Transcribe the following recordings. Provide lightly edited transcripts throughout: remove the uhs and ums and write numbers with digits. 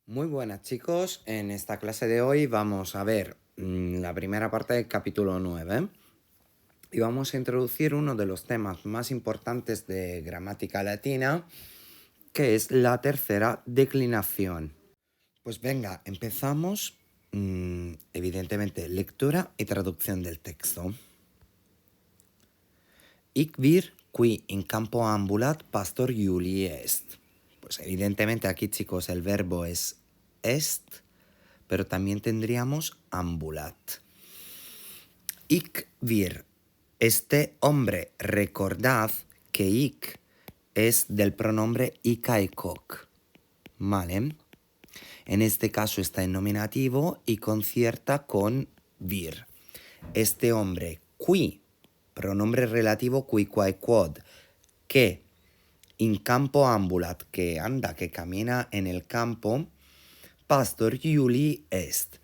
Muy buenas chicos, en esta clase de hoy vamos a ver la primera parte del capítulo 9 y vamos a introducir uno de los temas más importantes de gramática latina, que es la tercera declinación. Pues venga, empezamos, evidentemente, lectura y traducción del texto. Hic vir qui in campo ambulat pastor Iuli est. Pues evidentemente aquí chicos el verbo es est, pero también tendríamos ambulat. Hic vir, este hombre, recordad que hic es del pronombre icaecoc, ¿vale? En este caso está en nominativo y concierta con vir. Este hombre, qui, pronombre relativo qui quae quod, que in campo ambulat, que anda, que camina en el campo, pastor Iuli est.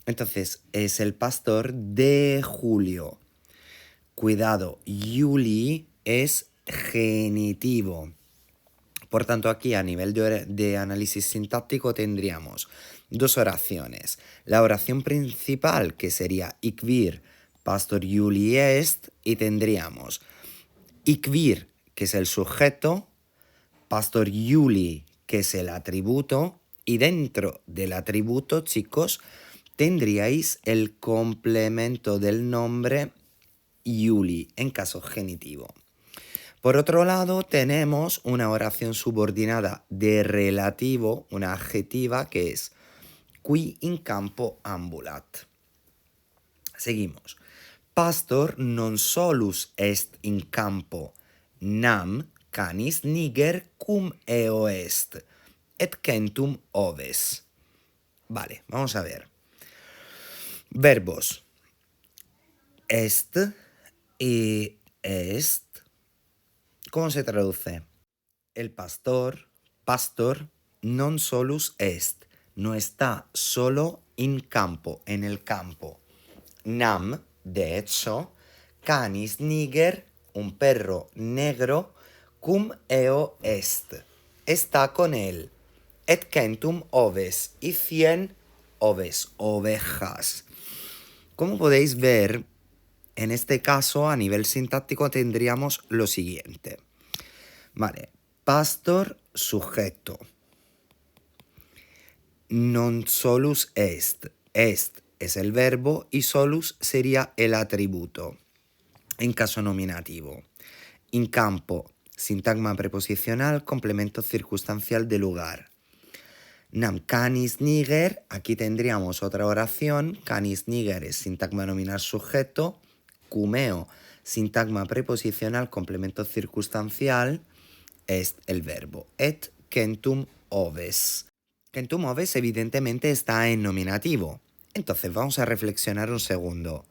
Entonces, es el pastor de Julio. Cuidado, Iuli es genitivo. Por tanto, aquí a nivel de análisis sintáctico tendríamos dos oraciones. La oración principal, que sería hic vir, pastor Iuli est, y tendríamos hic vir, que es el sujeto, pastor Iuli, que es el atributo, y dentro del atributo, chicos, tendríais el complemento del nombre Iuli en caso genitivo. Por otro lado, tenemos una oración subordinada de relativo, una adjetiva, que es qui in campo ambulat. Seguimos. Pastor non solus est in campo, nam canis niger cum eo est, et centum oves. Vale, vamos a ver. Verbos est y est. ¿Cómo se traduce? El pastor, non solus est, no está solo in campo, en el campo. Nam, de hecho, canis niger, un perro negro, cum eo est, está con él. Et centum oves, y 100 oves, ovejas. Como podéis ver, en este caso, a nivel sintáctico, tendríamos lo siguiente. Vale, pastor, sujeto. Non solus est. Est es el verbo y solus sería el atributo, en caso nominativo. In campo, sintagma preposicional, complemento circunstancial de lugar. Nam canis niger, aquí tendríamos otra oración. Canis niger es sintagma nominal sujeto. Cumeo, sintagma preposicional, complemento circunstancial, es el verbo. Et centum oves. Centum oves evidentemente está en nominativo. Entonces vamos a reflexionar un segundo.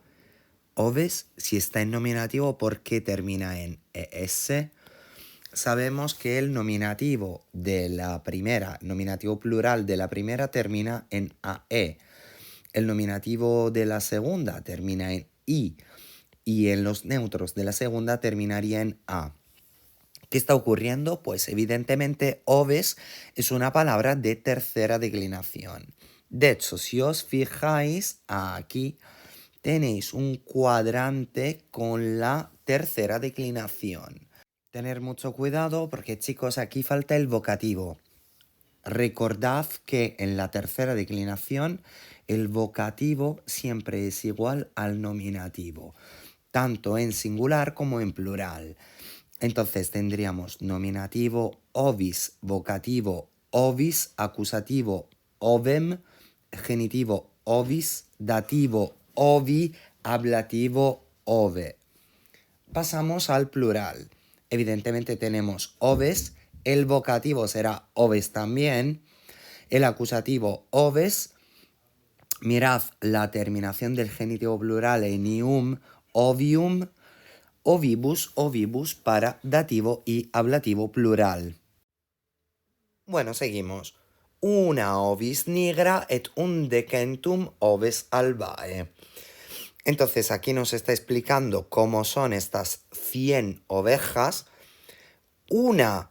Oves, si está en nominativo, ¿por qué termina en es? Sabemos que el nominativo de la primera, nominativo plural de la primera, termina en ae. El nominativo de la segunda termina en i. Y en los neutros de la segunda terminaría en a. ¿Qué está ocurriendo? Pues evidentemente oves es una palabra de tercera declinación. De hecho, si os fijáis aquí, tenéis un cuadrante con la tercera declinación. Tener mucho cuidado porque, chicos, aquí falta el vocativo. Recordad que en la tercera declinación el vocativo siempre es igual al nominativo, tanto en singular como en plural. Entonces tendríamos nominativo ovis, vocativo ovis, acusativo ovem, genitivo ovis, dativo ovi, ablativo ove. Pasamos al plural. Evidentemente tenemos oves, el vocativo será oves también, el acusativo oves. Mirad la terminación del genitivo plural en ium, ovium, ovibus, ovibus para dativo y ablativo plural. Bueno, seguimos. Una ovis nigra et un decentum oves albae. Entonces aquí nos está explicando cómo son estas 100 ovejas. Una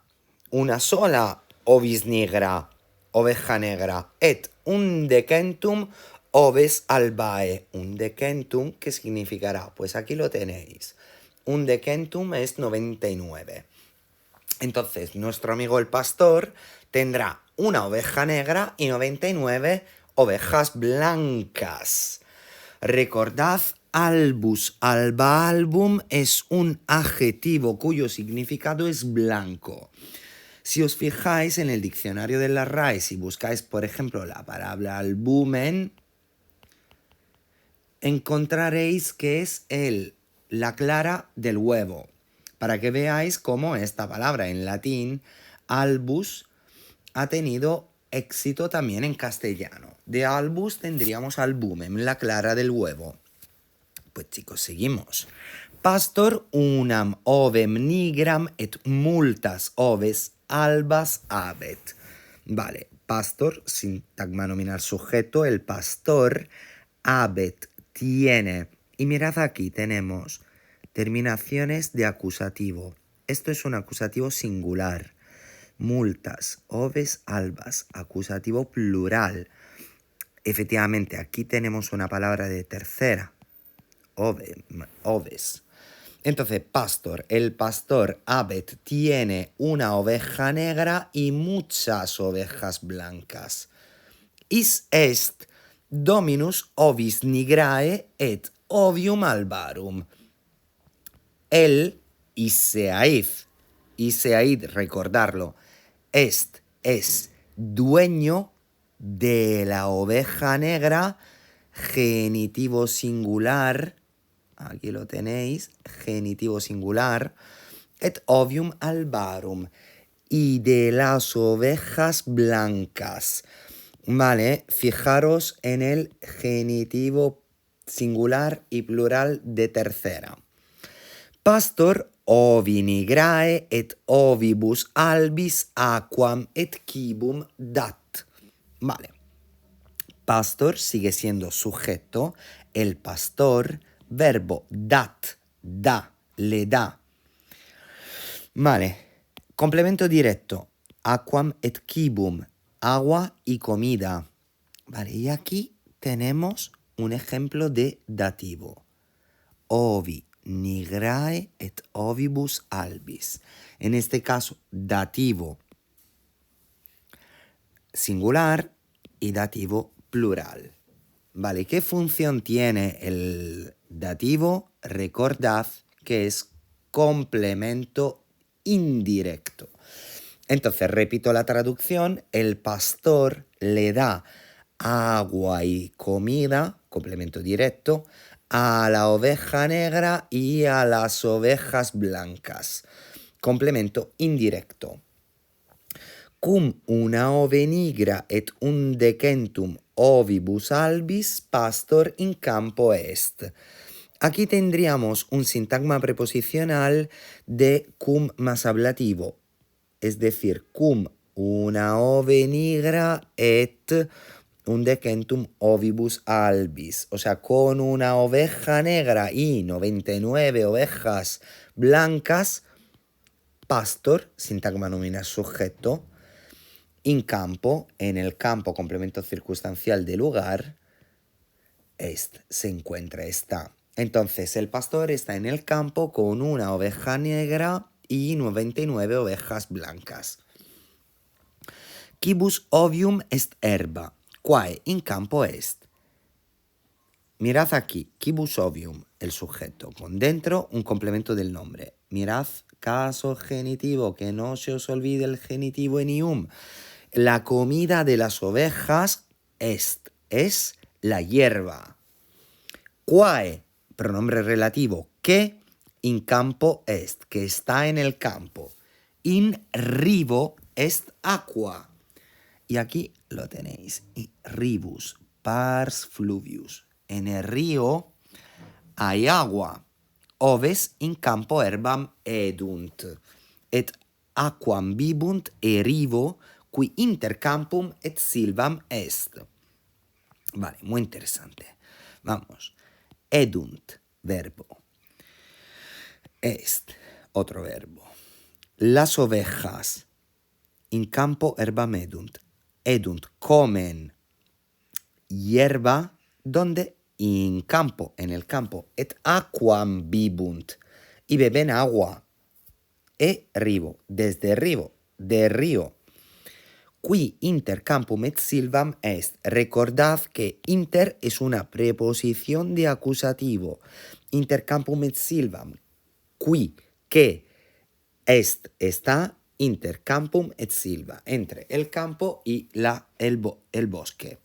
sola ovis nigra oveja negra. Et undecentum oves albae. Undecentum, ¿qué significará? Pues aquí lo tenéis. Undecentum es 99. Entonces, nuestro amigo el pastor tendrá una oveja negra y 99 ovejas blancas. Recordad, albus, alba, album es un adjetivo cuyo significado es blanco. Si os fijáis en el diccionario de la RAE, si buscáis, por ejemplo, la palabra albumen, encontraréis que es la clara del huevo. Para que veáis cómo esta palabra en latín, albus, ha tenido éxito también en castellano. De albus tendríamos albumem, la clara del huevo. Pues chicos, seguimos. Pastor unam ovem nigram et multas oves albas habet. Vale, pastor, sintagma nominal sujeto, el pastor, habet, tiene. Y mirad aquí, tenemos terminaciones de acusativo. Esto es un acusativo singular. Multas, oves, albas, acusativo plural. Efectivamente, aquí tenemos una palabra de tercera. Oves. Entonces, pastor, el pastor habet tiene una oveja negra y muchas ovejas blancas. Is est dominus ovis nigrae et ovium albarum. Él, Iseaid, recordarlo, es dueño de la oveja negra, genitivo singular, aquí lo tenéis, genitivo singular, et ovium albarum, y de las ovejas blancas. Vale, fijaros en el genitivo singular y plural de tercera. Pastor ovi nigrae et ovibus albis aquam et cibum dat. Vale. Pastor sigue siendo sujeto, el pastor, verbo dat, da, le da. Vale. Complemento directo, aquam et cibum, agua y comida. Vale, y aquí tenemos un ejemplo de dativo. Ovi nigrae et ovibus albis. En este caso, dativo singular y dativo plural. Vale, ¿qué función tiene el dativo? Recordad que es complemento indirecto. Entonces, repito la traducción, el pastor le da agua y comida, complemento directo, a la oveja negra y a las ovejas blancas. Complemento indirecto. Cum una ove nigra et undecentum ovibus albis pastor in campo est. Aquí tendríamos un sintagma preposicional de cum más ablativo, es decir, cum una ove nigra et undecentum ovibus albis. O sea, con una oveja negra y 99 ovejas blancas, pastor, sintagma nominal sujeto, in campo, en el campo, complemento circunstancial de lugar, se encuentra, está. Entonces, el pastor está en el campo con una oveja negra y 99 ovejas blancas. Quibus ovium est herba, quae in campo est. Mirad aquí, quibus ovium, el sujeto, con dentro un complemento del nombre. Mirad, caso genitivo, que no se os olvide el genitivo en ium. La comida de las ovejas es la hierba. Quae, pronombre relativo, que in campo est, que está en el campo. In rivo est aqua. Y aquí lo tenéis. Ribus, pars fluvius. En el río hay agua. Oves in campo herbam edunt. Et aquam bibunt e rivo qui intercampum et silvam est. Vale, muy interesante. Vamos. Edunt, verbo. Est, otro verbo. Las ovejas in campo herbam edunt. edunt, comen hierba, donde in campo, en el campo, et aquam bibunt, y beben agua, e rivo, desde rivo, de río. Qui inter campum et silvam est. Recordad que inter es una preposición de acusativo. Inter campum et silvam. Qui, que, est, está, inter campum et silva. Entre el campo y el bosque.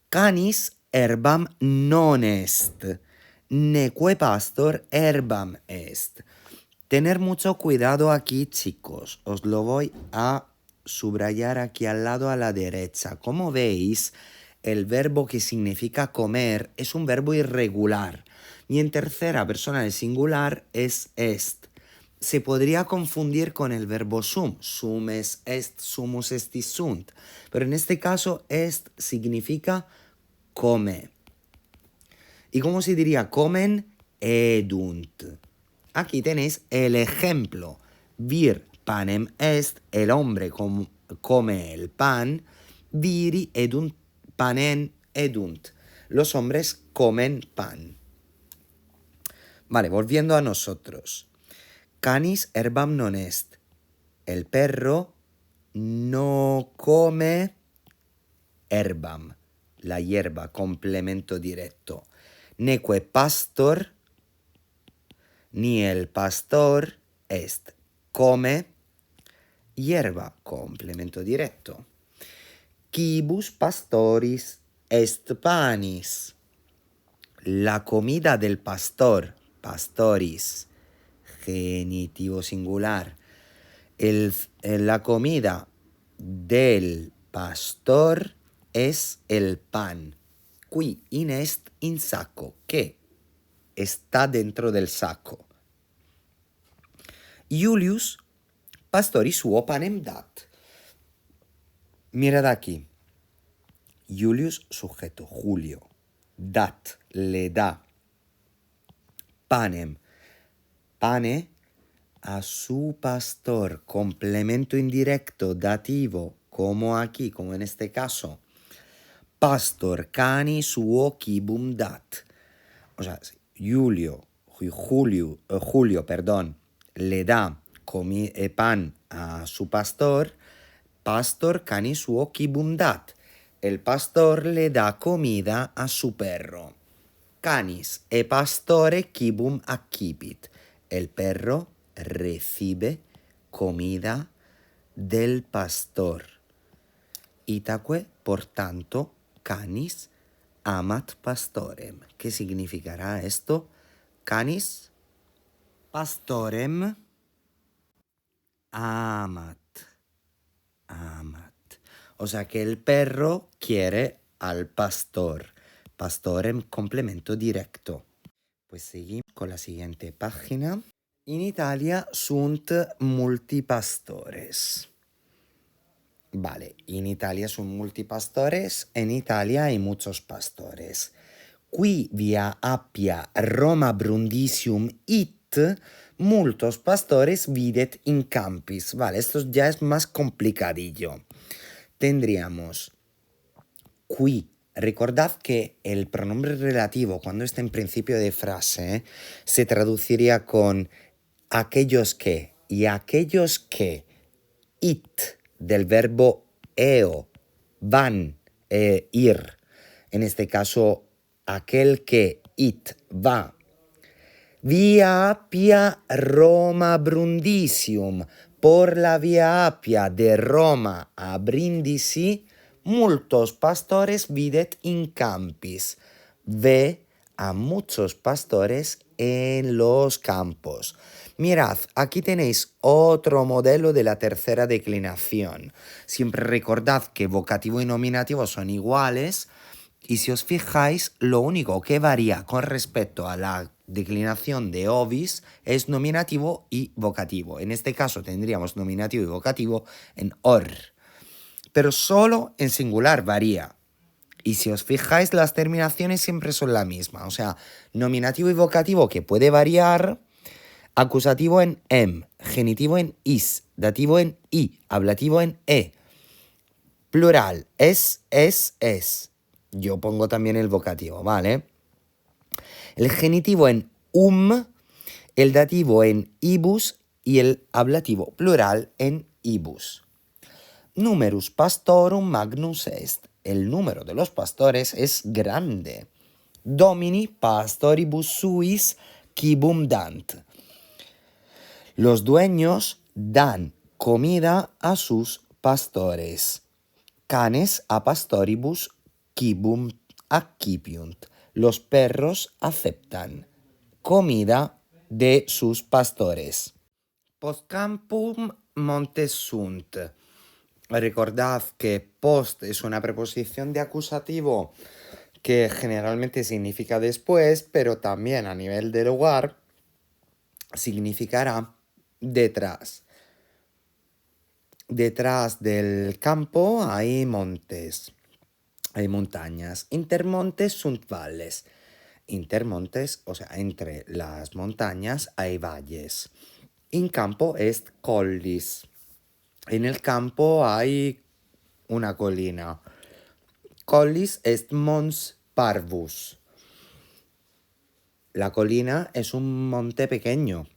Canis herbam non est. Neque pastor herbam est. Tener mucho cuidado aquí, chicos. Os lo voy a subrayar aquí al lado a la derecha. Como veis, el verbo que significa comer es un verbo irregular y en tercera persona del singular es est. Se podría confundir con el verbo sum. Sum es est, sumus estis sunt. Pero en este caso est significa come. ¿Y cómo se diría comen? Edunt. Aquí tenéis el ejemplo. Vir panem est, el hombre come el pan. Viri edunt panem edunt. Los hombres comen pan. Vale, volviendo a nosotros. Canis herbam non est. El perro no come herbam, la hierba, complemento directo. Neque pastor, ni el pastor est, come hierba, complemento directo. Quibus pastoris est panis. La comida del pastor, pastoris, genitivo singular. La comida del pastor es el pan. Qui in est in sacco, que está dentro del saco. Iulius pastoris suo panem dat. Mirad aquí. Iulius, sujeto, Julio. Dat, le da. Panem, pane, a su pastor. Complemento indirecto, dativo, como aquí, como en este caso. Pastor cani suo quibum dat. O sea, Julio, le da pan a su pastor. Pastor cani suo quibum dat. El pastor le da comida a su perro. Canis e pastore quibum accipit. El perro recibe comida del pastor. Itaque, por tanto, canis amat pastorem. ¿Qué significará esto? Canis pastorem amat. O sea que el perro quiere al pastor. Pastorem, complemento directo. Pues seguimos con la siguiente página. In Italia sunt multi pastores. Vale, en Italia son multipastores, en Italia hay muchos pastores. Qui via appia Roma Brundisium it, multos pastores videt in campis. Vale, esto ya es más complicadillo. Tendríamos qui. Recordad que el pronombre relativo, cuando está en principio de frase, se traduciría con aquellos que, y aquellos que, it, del verbo eo, van, ir. En este caso, aquel que, it, va. Via Appia Roma Brundisium. Por la vía Appia de Roma a Brindisi, multos pastores videt in campis. Ve a muchos pastores en los campos. Mirad, aquí tenéis otro modelo de la tercera declinación. Siempre recordad que vocativo y nominativo son iguales y si os fijáis, lo único que varía con respecto a la declinación de ovis es nominativo y vocativo. En este caso tendríamos nominativo y vocativo en or, pero solo en singular varía. Y si os fijáis, las terminaciones siempre son la misma. O sea, nominativo y vocativo que puede variar. Acusativo en em, genitivo en is, dativo en i, ablativo en e. Plural, es. Yo pongo también el vocativo, ¿vale? El genitivo en el dativo en ibus y el ablativo plural en ibus. Numerus pastorum magnus est. El número de los pastores es grande. Domini pastoribus suis quibum dant. Los dueños dan comida a sus pastores. Canes a pastoribus quibum accipiunt. Los perros aceptan comida de sus pastores. Post campum montes sunt. Recordad que post es una preposición de acusativo que generalmente significa después, pero también a nivel de lugar significará detrás. Detrás del campo hay montes, hay montañas. Intermontes sunt valles. Intermontes, o sea, entre las montañas hay valles. In campo est collis. En el campo hay una colina. Collis est mons parvus. La colina es un monte pequeño.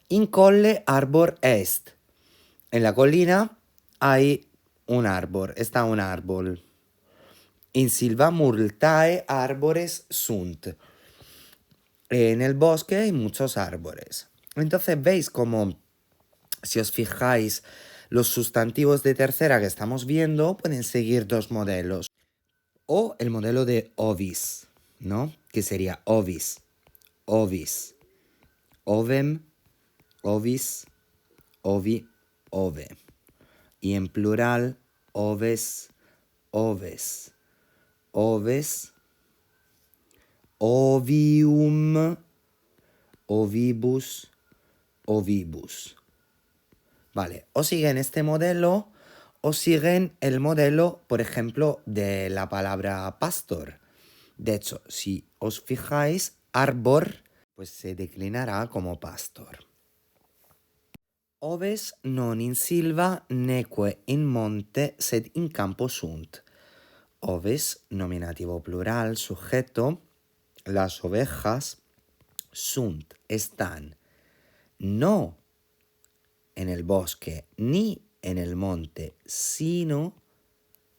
In colle arbor est. En la colina hay un árbol, está un árbol. In silva multae arbores sunt. En el bosque hay muchos árboles. Entonces veis como, si os fijáis, los sustantivos de tercera que estamos viendo pueden seguir dos modelos. O el modelo de ovis, ¿no? Que sería ovis, ovis, ovem, ovis, ovi, ove. Y en plural, oves, oves, oves, ovium, ovibus, ovibus. Vale, o siguen este modelo o siguen el modelo, por ejemplo, de la palabra pastor. De hecho, si os fijáis, arbor, pues se declinará como pastor. Oves non in silva neque in monte sed in campo sunt. Oves, nominativo plural, sujeto. Las ovejas sunt, están, no en el bosque ni en el monte, sino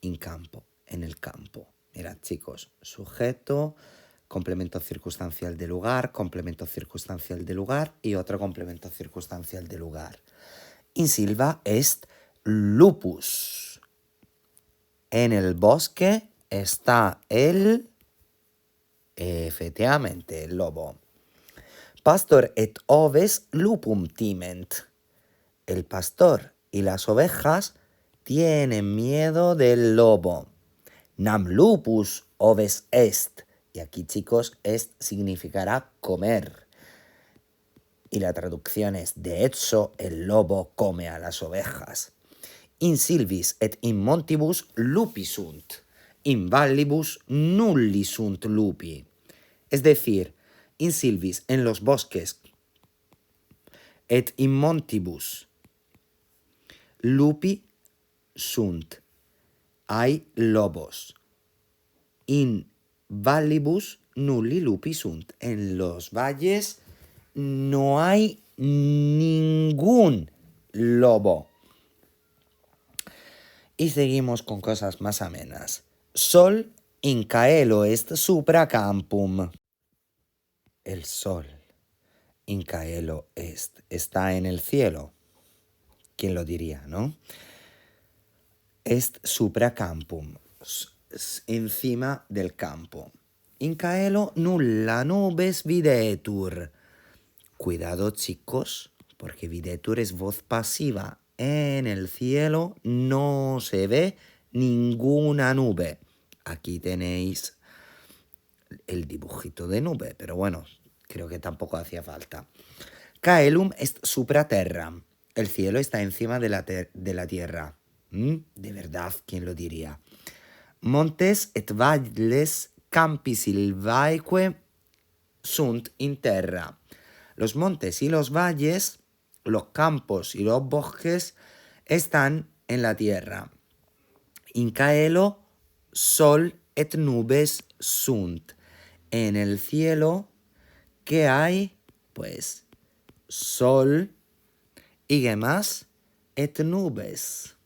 in campo, en el campo. Mirad, chicos, sujeto, complemento circunstancial de lugar, complemento circunstancial de lugar y otro complemento circunstancial de lugar. In silva est lupus. En el bosque está efectivamente, el lobo. Pastor et oves lupum timent. El pastor y las ovejas tienen miedo del lobo. Nam lupus oves est. Y aquí, chicos, est significará comer. Y la traducción es, de hecho, el lobo come a las ovejas. In silvis et in montibus lupi sunt. In vallibus nulli sunt lupi. Es decir, in silvis, en los bosques, et in montibus lupi sunt. Hay lobos. In vallibus nulli lupi sunt. En los valles no hay ningún lobo. Y seguimos con cosas más amenas. Sol in caelo est supra campum. El sol in caelo est. Está en el cielo. ¿Quién lo diría, no? Est supra campum. Encima del campo. In caelo nulla nubes videtur. Cuidado, chicos, porque videtur es voz pasiva. En el cielo no se ve ninguna nube. Aquí tenéis el dibujito de nube, pero bueno, creo que tampoco hacía falta. Caelum est supra terra. El cielo está encima de la tierra. De verdad, ¿quién lo diría? Montes et valles campi silvaeque sunt in terra. Los montes y los valles, los campos y los bosques están en la tierra. In caelo sol et nubes sunt. En el cielo, ¿qué hay? Pues sol y ¿qué más? Et nubes.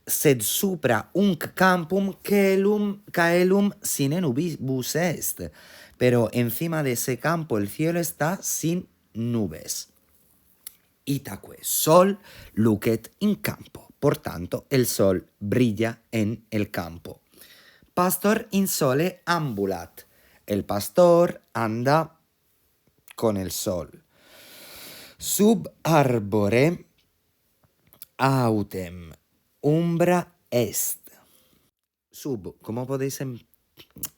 Sed supra unc campum caelum sine nubibus est. Pero encima de ese campo el cielo está sin nubes. Itaque sol lucet in campo. Por tanto, el sol brilla en el campo. Pastor in sole ambulat. El pastor anda con el sol. Sub arbore autem umbra est. Sub, como podéis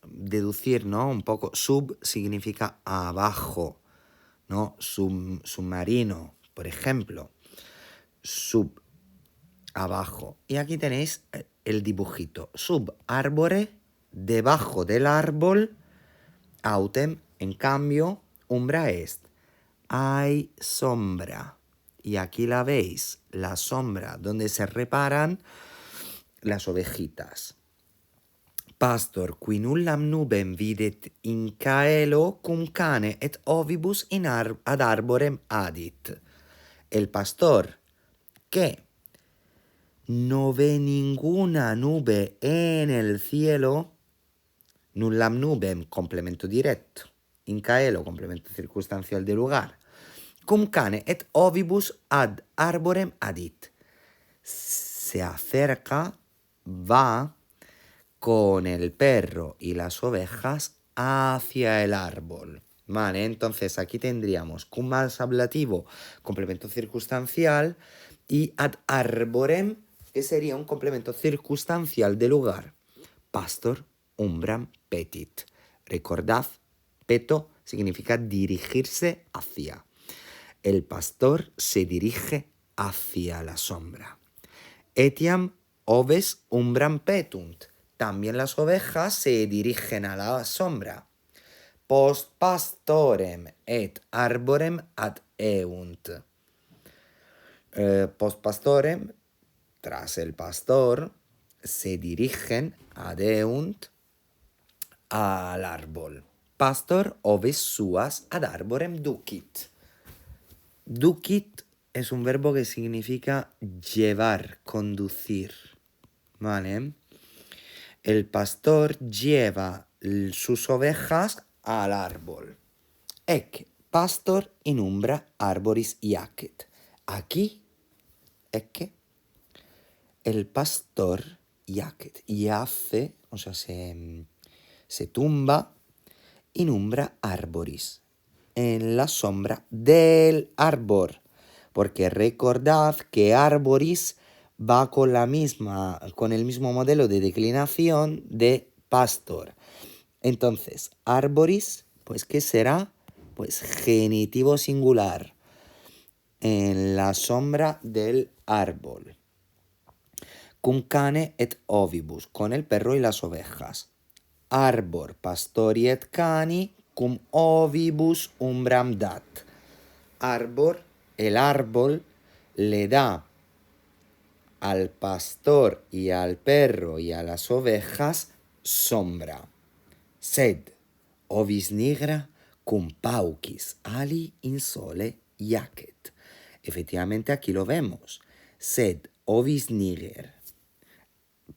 deducir, ¿no? Un poco, sub significa abajo, ¿no? Submarino, por ejemplo. Sub, abajo. Y aquí tenéis el dibujito. Sub arbore, debajo del árbol, autem, en cambio, umbra est. Hay sombra. Y aquí la veis, la sombra, donde se reparan las ovejitas. Pastor, qui nullam nubem videt in caelo, cum cane et ovibus ad arborem adit. El pastor, que no ve ninguna nube en el cielo, nullam nubem, complemento directo, in caelo, complemento circunstancial de lugar, cum cane et ovibus ad arborem adit. Se acerca, va con el perro y las ovejas hacia el árbol. Vale, entonces aquí tendríamos cum más ablativo, complemento circunstancial, y ad arborem, que sería un complemento circunstancial de lugar. Pastor umbram petit. Recordad, peto significa dirigirse hacia. El pastor se dirige hacia la sombra. Etiam oves umbram petunt. También las ovejas se dirigen a la sombra. Post pastorem et arborem ad eunt. Post pastorem, tras el pastor, se dirigen ad eunt al árbol. Pastor oves suas ad arborem ducit. Ducit es un verbo que significa llevar, conducir. ¿Vale? El pastor lleva sus ovejas al árbol. Ec pastor in umbra arboris iacet. Aquí, ec, el pastor iacet, yace, o sea, se tumba in umbra arboris, en la sombra del árbol. Porque recordad que arboris va con el mismo modelo de declinación de pastor. Entonces, arboris, pues ¿qué será? Pues genitivo singular, en la sombra del árbol. Cum cane et ovibus, con el perro y las ovejas. Arbor pastori et cani, cum ovibus umbram dat. Arbor, el árbol, le da al pastor y al perro y a las ovejas sombra. Sed ovis nigra cum paucis ali in sole iacet. Efectivamente aquí lo vemos. Sed ovis niger.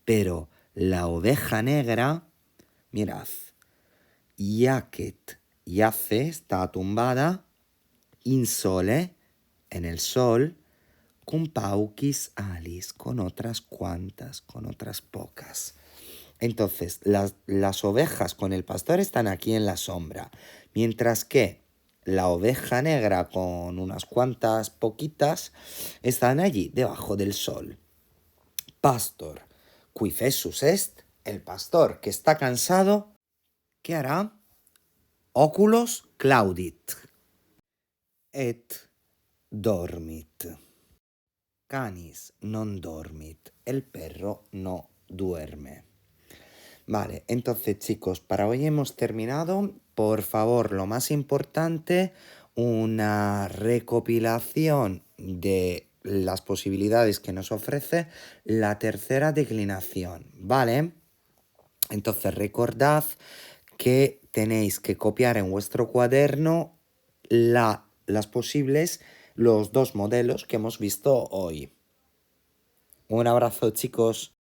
Pero la oveja negra, mirad, iacet, yace, está tumbada, in sole, en el sol, cum paucis alis, con otras cuantas, con otras pocas. Entonces, las ovejas con el pastor están aquí en la sombra, mientras que la oveja negra con unas cuantas poquitas están allí, debajo del sol. Pastor, qui fessus est, el pastor que está cansado, ¿qué hará? Oculos claudit, et dormit. Canis non dormit, el perro no duerme. Vale, entonces chicos, para hoy hemos terminado. Por favor, lo más importante, una recopilación de las posibilidades que nos ofrece la tercera declinación, ¿vale? Entonces recordad que tenéis que copiar en vuestro cuaderno los dos modelos que hemos visto hoy. Un abrazo, chicos.